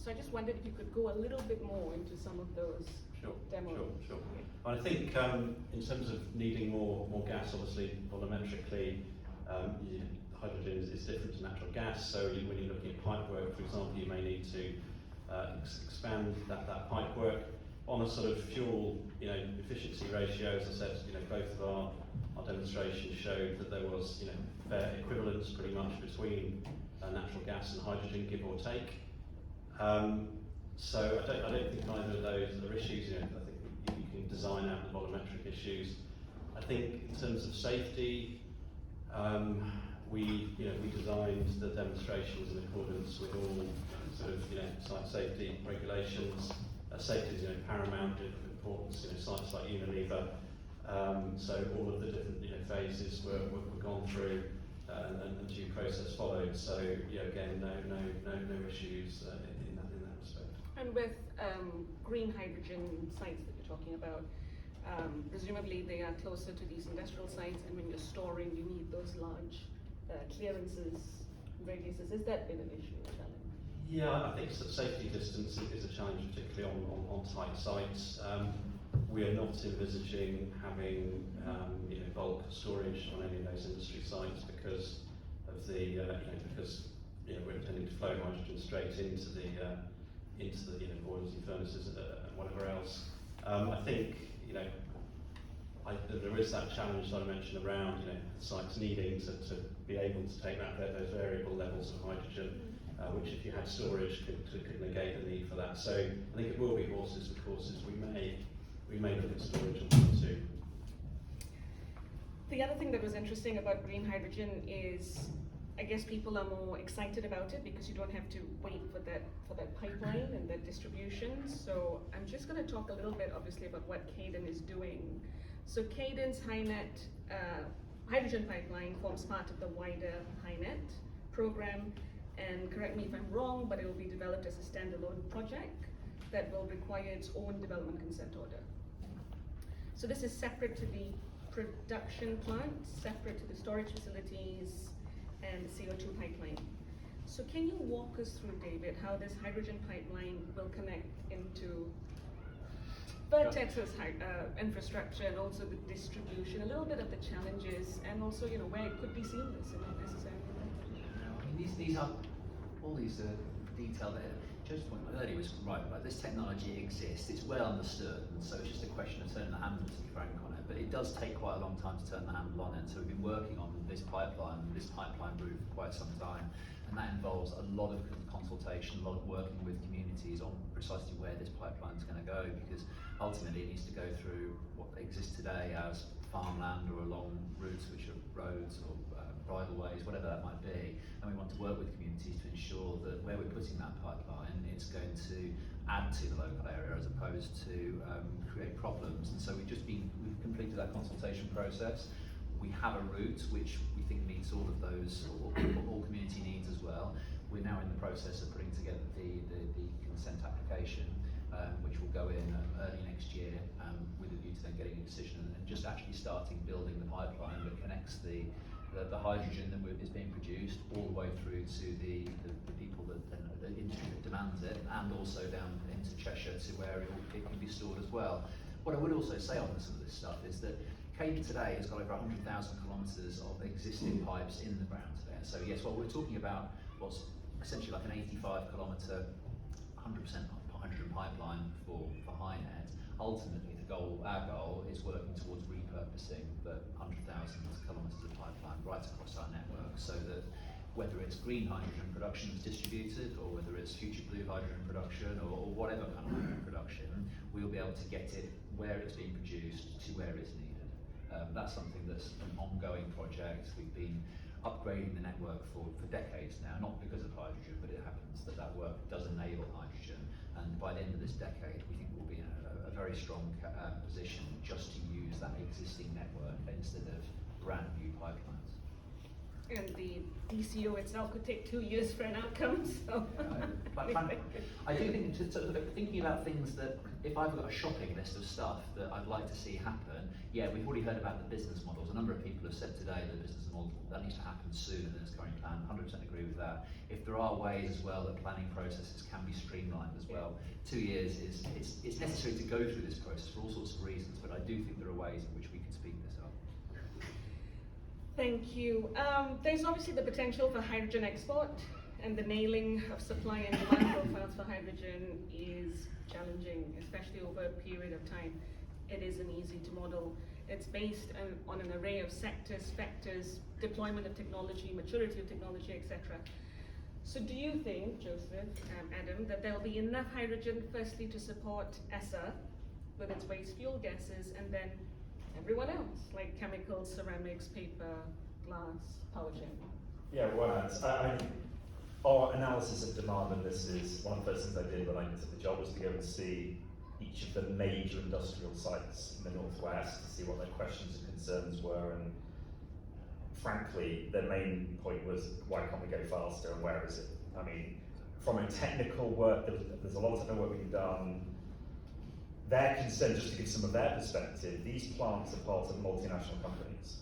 So I just wondered if you could go a little bit more into some of those demos. Sure. I think in terms of needing more gas, obviously volumetrically, hydrogen is different to natural gas. So when you're looking at pipe work, for example, you may need to expand that pipe work on a sort of fuel, efficiency ratio. As I said, both of our demonstrations showed that there was, fair equivalence pretty much between natural gas and hydrogen, give or take. So I don't think either of those are issues. I think you can design out the volumetric issues. I think in terms of safety, we designed the demonstrations in accordance with all sort of site safety regulations. Safety is paramount importance. Sites like Unilever. So all of the different phases were gone through and due process followed. So again, no issues in that respect. And with green hydrogen sites that you're talking about, presumably they are closer to these industrial sites, and when you're storing, you need those large clearances, radiuses. Has that been an issue, a challenge? Yeah, I think safety distance is a challenge, particularly on tight sites. We are not envisaging having bulk storage on any of those industry sites because of the because we're intending to flow hydrogen straight into the boilers and furnaces and whatever else. I think there is that challenge that I mentioned around sites needing to be able to take those variable levels of hydrogen, which if you had storage could negate the need for that. So I think it will be horses for courses. We may look at storage too. The other thing that was interesting about green hydrogen is, I guess people are more excited about it because you don't have to wait for that pipeline and that distribution. So I'm just going to talk a little bit, obviously, about what Cadent is doing. So Cadent's Hynet hydrogen pipeline forms part of the wider Hynet program. And correct me if I'm wrong, but it will be developed as a standalone project that will require its own development consent order. So this is separate to the production plant, separate to the storage facilities, and the CO2 pipeline. So can you walk us through, David, how this hydrogen pipeline will connect into Vertex's infrastructure and also the distribution, a little bit of the challenges, and also where it could be seamless and not necessarily. These are all these detailed. Joe's point earlier was right. This technology exists; it's well understood, and so it's just a question of turning the handle, to be frank on it. But it does take quite a long time to turn the handle on it. So we've been working on this pipeline route for quite some time, and that involves a lot of consultation, a lot of working with communities on precisely where this pipeline is going to go, because ultimately it needs to go through what exists today as farmland or along routes which are roads or bridleways, whatever that might be, and we want to work with communities to ensure that where we're putting that pipeline, it's going to add to the local area as opposed to create problems. And so we've completed that consultation process. We have a route which we think meets all of those, all community needs as well. We're now in the process of putting together the consent application, which will go in early next year, with a view to then getting a decision and just actually starting building the pipeline that connects the hydrogen that is being produced all the way through to the people the industry that demands it, and also down into Cheshire to where it can be stored as well. What I would also say on some of this stuff is that Cadent today has got over 100,000 kilometres of existing pipes in the ground today. So yes, well, we're talking about what's essentially like an 85 kilometre, 100% hydrogen pipeline for Hynet. Ultimately, our goal is working towards repurposing the 100,000 kilometres of pipeline right across our network, so that whether it's green hydrogen production that's distributed, or whether it's future blue hydrogen production, or whatever kind of hydrogen production, we'll be able to get it where it's being produced to where it's needed. That's something that's an ongoing project. We've been upgrading the network for decades now, not because of hydrogen, but it happens that work does enable hydrogen, and by the end of this decade, we think we'll be in a very strong position just to use that existing network instead of brand new pipelines. And the DCO itself could take 2 years for an outcome, so. But I do think, sort of thinking about things that if I've got a shopping list of stuff that I'd like to see happen, yeah, we've already heard about the business models. A number of people have said today that the business model, that needs to happen sooner than its current plan. 100% agree with that. If there are ways as well that planning processes can be streamlined as well, 2 years it's necessary to go through this process for all sorts of reasons, but I do think there are ways in which we can speed this up. Thank you. There's obviously the potential for hydrogen export, and the nailing of supply and demand profiles for hydrogen is challenging, especially over a period of time. It isn't easy to model. It's based on an array of sectors, vectors, deployment of technology, maturity of technology, etc. So do you think, Joseph, Adam, that there'll be enough hydrogen firstly to support ESSA with its waste fuel gases, and then everyone else, like chemicals, ceramics, paper, glass, power gen? Yeah, well, our analysis of demand, and this is one of the first things I did when I took the job, was to go and see each of the major industrial sites in the northwest to see what their questions and concerns were, and frankly, their main point was, why can't we go faster, and where is it? I mean, from a technical work, there's a lot of technical work being done. Their concern, just to give some of their perspective, these plants are part of multinational companies.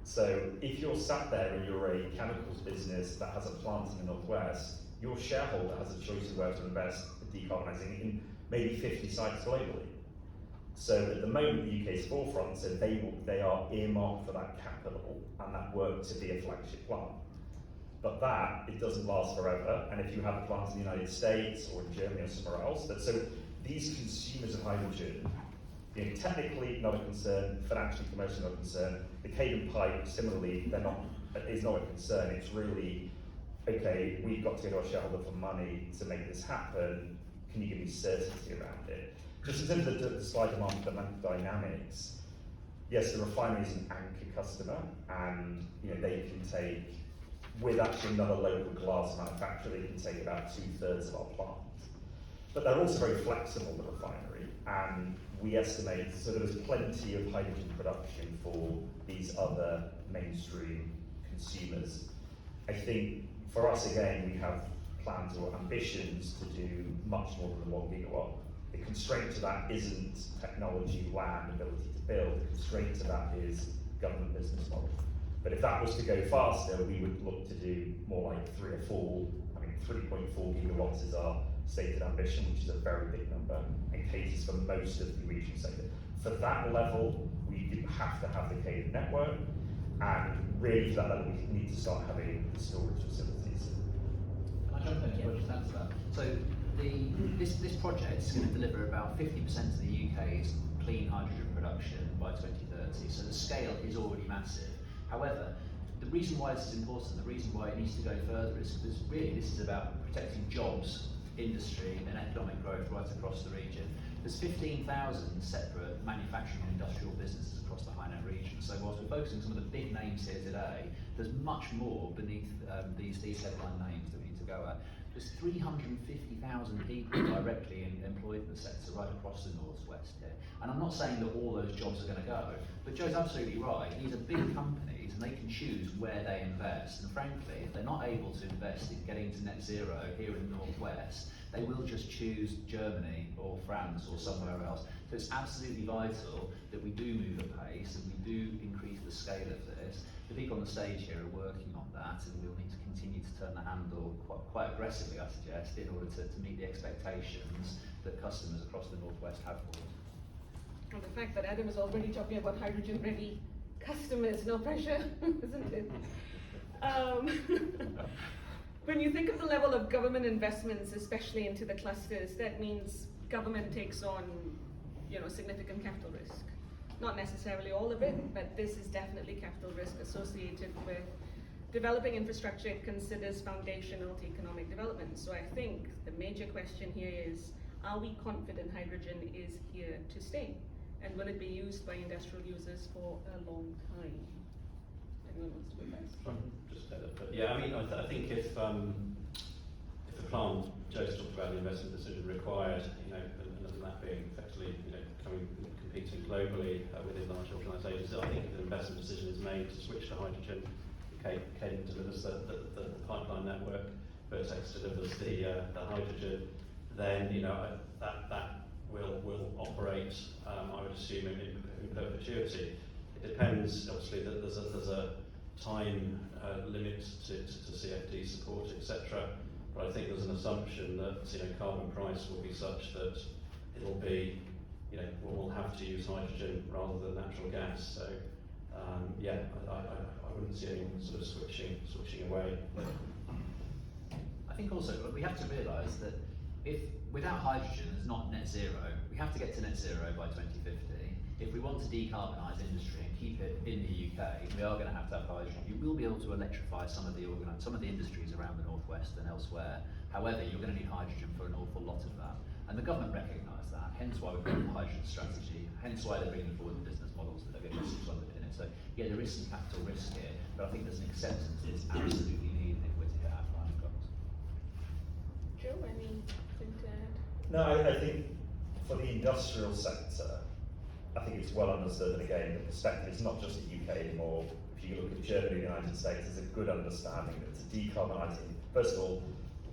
So if you're sat there and you're a chemicals business that has a plant in the northwest, your shareholder has a choice of where to invest in decarbonising in maybe 50 sites globally. So at the moment, the UK's forefront said they are earmarked for that capital and that work to be a flagship plant. But it doesn't last forever. And if you have a plant in the United States or in Germany or somewhere else, so these consumers of hydrogen, technically not a concern, financially, commercially not a concern. The Cadent pipe, similarly, is not a concern. It's really, okay, we've got to go to our shareholder for money to make this happen. Can you give me certainty around it? Just in terms of the supply demand dynamics, yes, the refinery is an anchor customer, and they can take, with actually another local glass manufacturer, they can take about 2/3 of our plant. But they're also very flexible, the refinery, and we estimate, so there is plenty of hydrogen production for these other mainstream consumers. I think for us, again, we have plans or ambitions to do much more than 1 gigawatt. The constraint to that isn't technology, land, ability to build. The constraint to that is government business model. But if that was to go faster, we would look to do more like 3 or 4. I mean, 3.4 gigawatts is our stated ambition, which is a very big number, and caters for most of the regional sector. For that level, we have to have the Cadent network, and really for that level, we need to start having the storage facilities. Can I jump in and just answer that? So this project is going to deliver about 50% of the UK's clean hydrogen production by 2030, so the scale is already massive. However, the reason why this is important, the reason why it needs to go further is because really this is about protecting jobs, industry and economic growth right across the region. There's 15,000 separate manufacturing and industrial businesses across the Hynet region. So whilst we're focusing on some of the big names here today, there's much more beneath these headline names that we need to go at. There's 350,000 people directly employed in the sector right across the northwest here. And I'm not saying that all those jobs are going to go, but Joe's absolutely right. These are big companies and they can choose where they invest. And frankly, if they're not able to invest in getting to net zero here in the northwest, they will just choose Germany or France or somewhere else. So it's absolutely vital that we do move at pace and we do increase the scale of this. The people on the stage here are working on that, and we'll need to continue to turn the handle quite aggressively, I suggest, in order to meet the expectations that customers across the northwest have for us. And the fact that Adam is already talking about hydrogen-ready customers, no pressure, isn't it? When you think of the level of government investments, especially into the clusters, that means government takes on, significant capital risk. Not necessarily all of it, but this is definitely capital risk associated with developing infrastructure it considers foundational to economic development. So I think the major question here is, are we confident hydrogen is here to stay? And will it be used by industrial users for a long time? Anyone wants to go first? Yeah, I mean, I think if the plant, Joe's talked about the investment decision required, and that being effectively, competing globally within large organisations, I think if an investment decision is made to switch to hydrogen, Cadent delivers the pipeline network, Vertex delivers the hydrogen, then that will operate, I would assume, in perpetuity. It depends, obviously, that there's a time limit to CFD support, etc. But I think there's an assumption that carbon price will be such that it'll be, we'll have to use hydrogen rather than natural gas. So yeah, I wouldn't see any sort of switching away. I think also we have to realise that if without hydrogen there's not net zero, we have to get to net zero by 2050. If we want to decarbonise industry and keep it in the UK, we are going to have hydrogen. You will be able to electrify some of the industries around the northwest and elsewhere. However, you're going to need hydrogen for an awful lot of that, and the government recognise that. Hence why we've got the hydrogen strategy. Hence why they're bringing forward the business models that are going to underpin it. So yeah, there is some capital risk here, but I think there's an acceptance it's absolutely needed if we're to hit our climate goals. Joe, anything to add? No, I think for the industrial sector, I think it's well understood, and again, the perspective is not just the UK anymore. If you look at Germany, the United States, there's a good understanding that to decarbonise, first of all,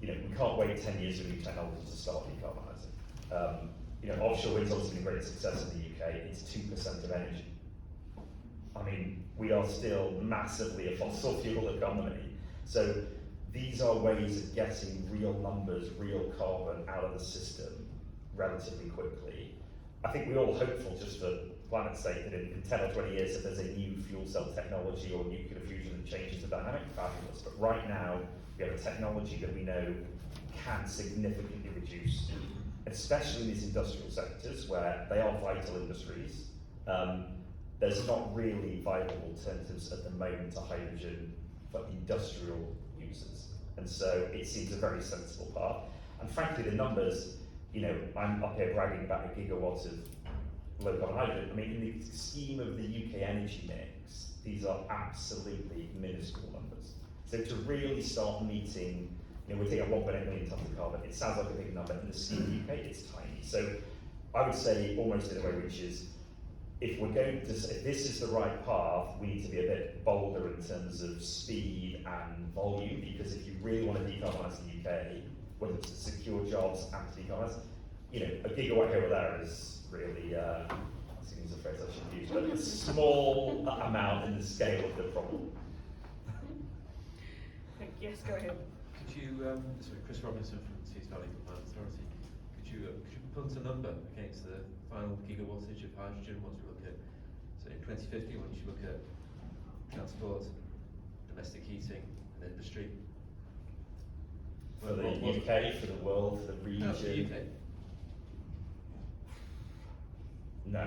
we can't wait 10 years for new technology to start decarbonising. Offshore wind's obviously been a great success in the UK. It's 2% of energy. I mean, we are still massively a fossil fuel economy. So these are ways of getting real numbers, real carbon out of the system relatively quickly. I think we're all hopeful, just for planet's sake, that in 10 or 20 years, if there's a new fuel cell technology or nuclear fusion that changes the dynamic, fabulous. But right now, we have a technology that we know can significantly reduce, especially in these industrial sectors where they are vital industries. There's not really viable alternatives at the moment to hydrogen for industrial users. And so it seems a very sensible path. And frankly, the numbers, I'm up here bragging about a gigawatt of low carbon hydrogen. I mean, in the scheme of the UK energy mix, these are absolutely minuscule numbers. So to really start meeting, we're thinking of 1.8 million tonnes of carbon, it sounds like a big number. In the scheme of the UK, it's tiny. So I would say almost in a way which is, if this is the right path, we need to be a bit bolder in terms of speed and volume, because if you really want to decarbonise the UK, whether it's to secure jobs and to decarbonise, a gigawatt here or there is really, I think it's a phrase I should use, but a small amount in the scale of the problem. Yes, go ahead. Could you, sorry, Chris Robinson from Tees Valley Combined Authority, could you put a number against the final gigawattage of hydrogen once we look at, so in 2050, once you look at transport, domestic heating and industry? For the UK, for the world, for the region? No, for the UK. No.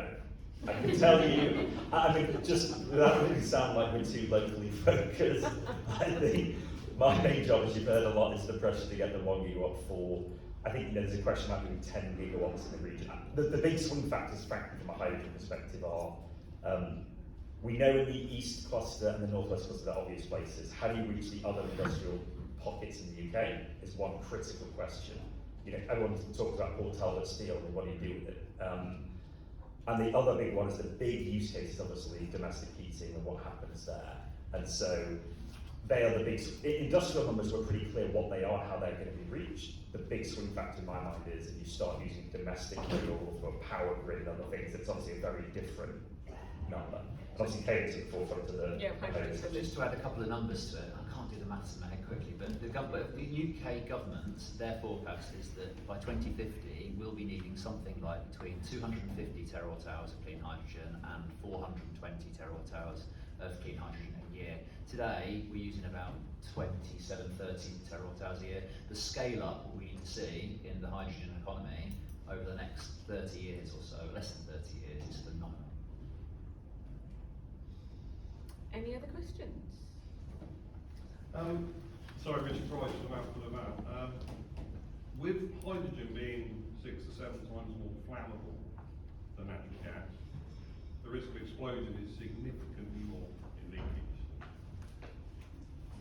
I can tell you, I mean, just without making it sound like we're too locally focused, I think my main job, as you've heard a lot, is the pressure to get the 1 gigawatt for. I think there's a question about doing 10 gigawatts in the region. The big swing factors, frankly, from a hydrogen perspective are, we know in the east cluster and the northwest cluster there are obvious places. How do you reach the other industrial pockets in the UK is one critical question. Everyone talks about Port Talbot steel and what do you do with it? And the other big one is the big use case is obviously domestic heating and what happens there. And so they are the big, industrial numbers were pretty clear what they are, how they're going to be reached. The big swing factor in my mind is if you start using domestic fuel for a power grid and other things, it's obviously a very different number. And obviously Kate's at the forefront of the Just to add a couple of numbers to it, I can't do the maths in my head quickly, but the UK government, their forecast is that by 2050 we'll be needing something like between 250 terawatt hours of clean hydrogen and 420 terawatt hours of clean hydrogen a year. Today we're using about 27, 30 terawatt hours a year. The scale up we need to see in the hydrogen economy over the next 30 years or so, less than 30 years, is phenomenal. Any other questions? Sorry, Richard Price from Output of Out. With hydrogen being 6 to 7 times more flammable than natural gas, the risk of explosion is significantly more in leakage.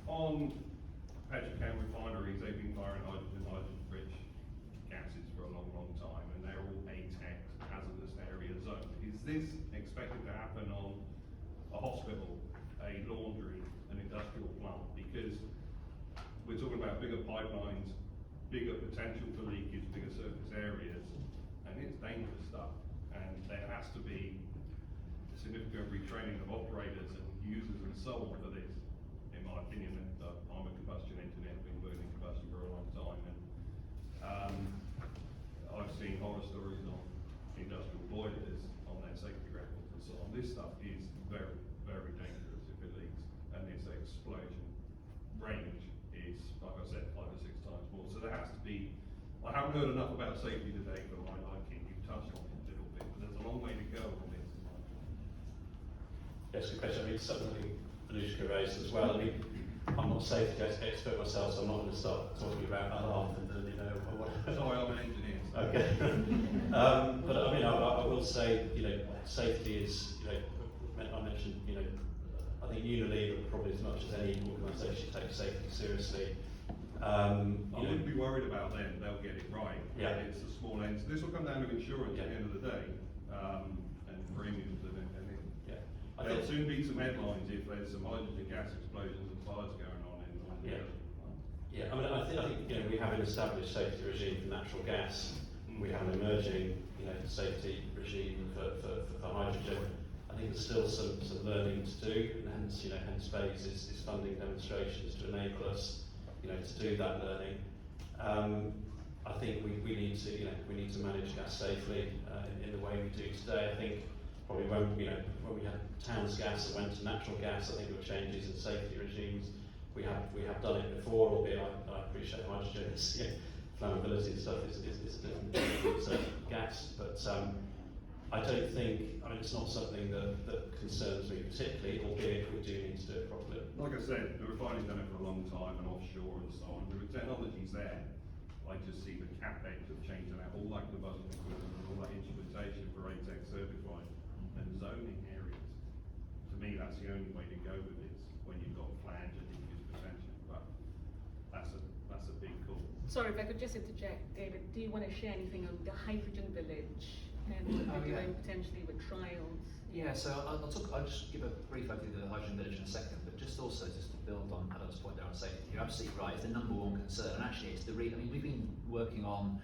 On petrochem refineries, they've been firing hydrogen-rich gases for a long, long time, and they're all ATEX, hazardous area zone. Is this expected to happen on a hospital, a laundry, an industrial plant? Because we're talking about bigger pipelines, bigger potential for leakage, bigger surface areas, and it's dangerous stuff. And there has to be significant retraining of operators and users and so on for this, in my opinion. And I'm a combustion engineer, I've been working in combustion for a long time, and I've seen horror stories on industrial boilers, on their safety records and so on. This stuff is very, very dangerous if it leaks, and its explosion range is, like I said, 5 or 6 times more. So there has to be, I haven't heard enough about safety today for my liking. You've touched on it a little bit, but there's a long way to go on this. In my opinion. Yes, good question. I mean, something Anushka raised as well. I mean, I'm not a safety expert myself, so I'm not going to start talking about alarm and you know what. Sorry, I'm an engineer. So. Okay. But I mean, I will say, you know, safety is, you know, I mentioned, you know, I think Unilever probably as much as any organisation takes safety seriously. I wouldn't be worried about them, they'll get it right. Yeah. It's a small end. This will come down to insurance at the end of the day, and premiums and everything. Yeah. There'll soon be some headlines if there's some hydrogen gas explosions and fires going on in the Yeah. Yeah, I mean, I think you know, we have an established safety regime for natural gas. We have an emerging, you know, safety regime for hydrogen. I think there's still some learning to do, and hence, you know, hence Phase is funding demonstrations to enable us, you know, to do that learning. I think we need to, you know, we need to manage gas safely in the way we do today. I think probably when we had Towns Gas that went to natural gas, I think there were changes in safety regimes. We have done it before, albeit I appreciate hydrogen, you know, flammability and stuff is a different gas, but I don't think, I mean, it's not something that concerns me particularly, albeit we do need to do it properly. Like I said, the refining's done it for a long time and offshore and so on. The technology's there. I just see the capex of changing out all that combustion equipment and all that instrumentation for ATEX certified and zoning areas. To me, that's the only way to go with this when you've got flange and diffuse potential. But that's a big call. Sorry, if I could just interject, David, do you want to share anything on the hydrogen village and what they're doing potentially with trials? Yeah, so I'll just give a brief overview of the hydrogen village in a second, but just to build on Adam's point there on safety. You're absolutely right. It's the number one concern, and actually, it's I mean, we've been working on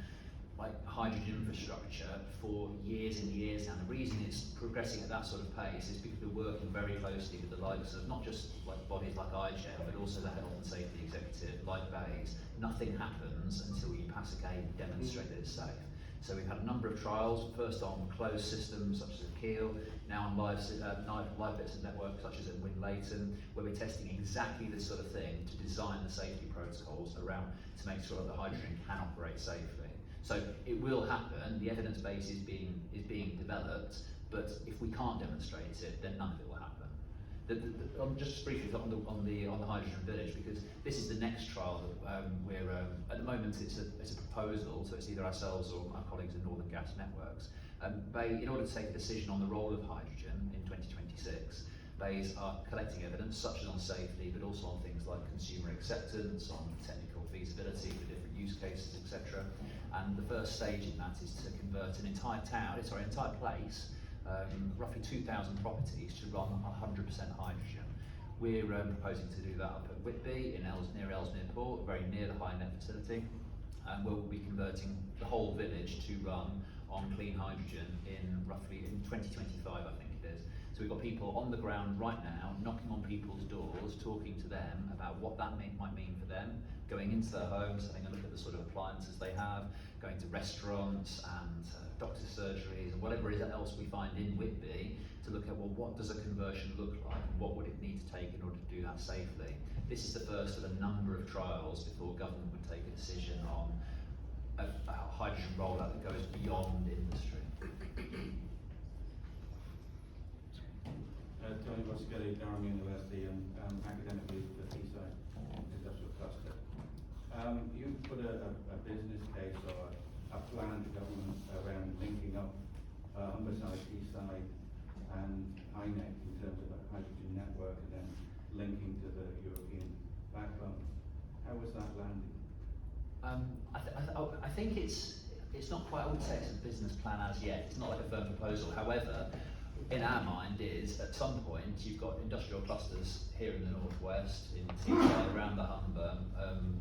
like hydrogen infrastructure for years and years now. The reason it's progressing at that sort of pace is because we're working very closely with the likes of not just like bodies like IGEM, but also the health and safety executive like Bayes. Nothing happens until you pass a gate and demonstrate that it's safe. So we've had a number of trials, first on closed systems such as at Kiel, now on live bits of network such as at Win Leighton, where we're testing exactly this sort of thing to design the safety protocols around to make sure that the hydrogen can operate safely. So it will happen, the evidence base is being developed, but if we can't demonstrate it, then none of it will happen. Just briefly on the hydrogen village, because this is the next trial that we're at the moment. It's a proposal, so it's either ourselves or our colleagues in Northern Gas Networks. In order to take a decision on the role of hydrogen in 2026, Bayes are collecting evidence such as on safety, but also on things like consumer acceptance, on technical feasibility for different use cases, etc. And the first stage in that is to convert an entire place. Roughly 2,000 properties to run 100% hydrogen. We're proposing to do that up at Whitby near Ellesmere Port, very near the Hynet facility, and where we'll be converting the whole village to run on clean hydrogen in 2025, I think it is. So we've got people on the ground right now, knocking on people's doors, talking to them about what that might mean for them, going into their homes, having a look at the sort of appliances they have, going to restaurants and doctor's surgeries and whatever else we find in Whitby to look at, well, what does a conversion look like and what would it need to take in order to do that safely. This is the first of a number of trials before government would take a decision on a hydrogen rollout that goes beyond industry. Tony Rosselli, Durham University, and academic lead for the Foresight Industrial Cluster. You put a business case or a plan to government around linking up Humberside, Teesside, and Hynet in terms of a hydrogen network, and then linking to the European backbone. How was that landed? I think it's not quite. I would say it's a business plan as yet. It's not like a firm proposal. However, in our mind is, at some point, you've got industrial clusters here in the northwest, in Teesside, around the Humber,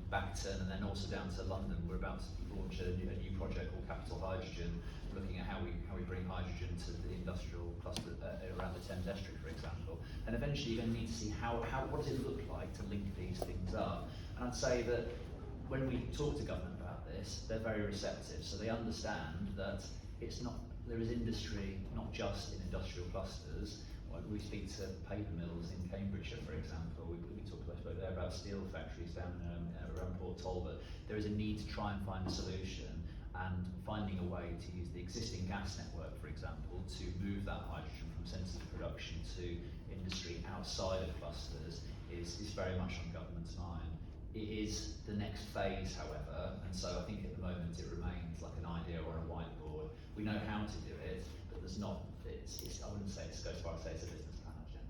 Bacton, and then also down to London. We're about to launch a new project called Capital Hydrogen, looking at how we bring hydrogen to the industrial cluster around the Thames Estuary, for example. And eventually, you're going to need to see what does it look like to link these things up. And I'd say that when we talk to government about this, they're very receptive. So they understand that it's not. There is industry, not just in industrial clusters. When we speak to paper mills in Cambridgeshire, for example, we spoke there about steel factories down around Port Talbot. There is a need to try and find a solution, and finding a way to use the existing gas network, for example, to move that hydrogen from centres of production to industry outside of clusters is very much on government's mind. It is the next phase, however, and so I think at the moment it remains like an idea or a whiteboard. We know how to do it, but there's not, I wouldn't say it's, go as far as say it's a business plan, actually.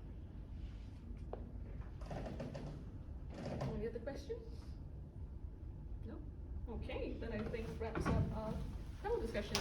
Any other questions? No? Okay, then I think wraps up our panel discussion.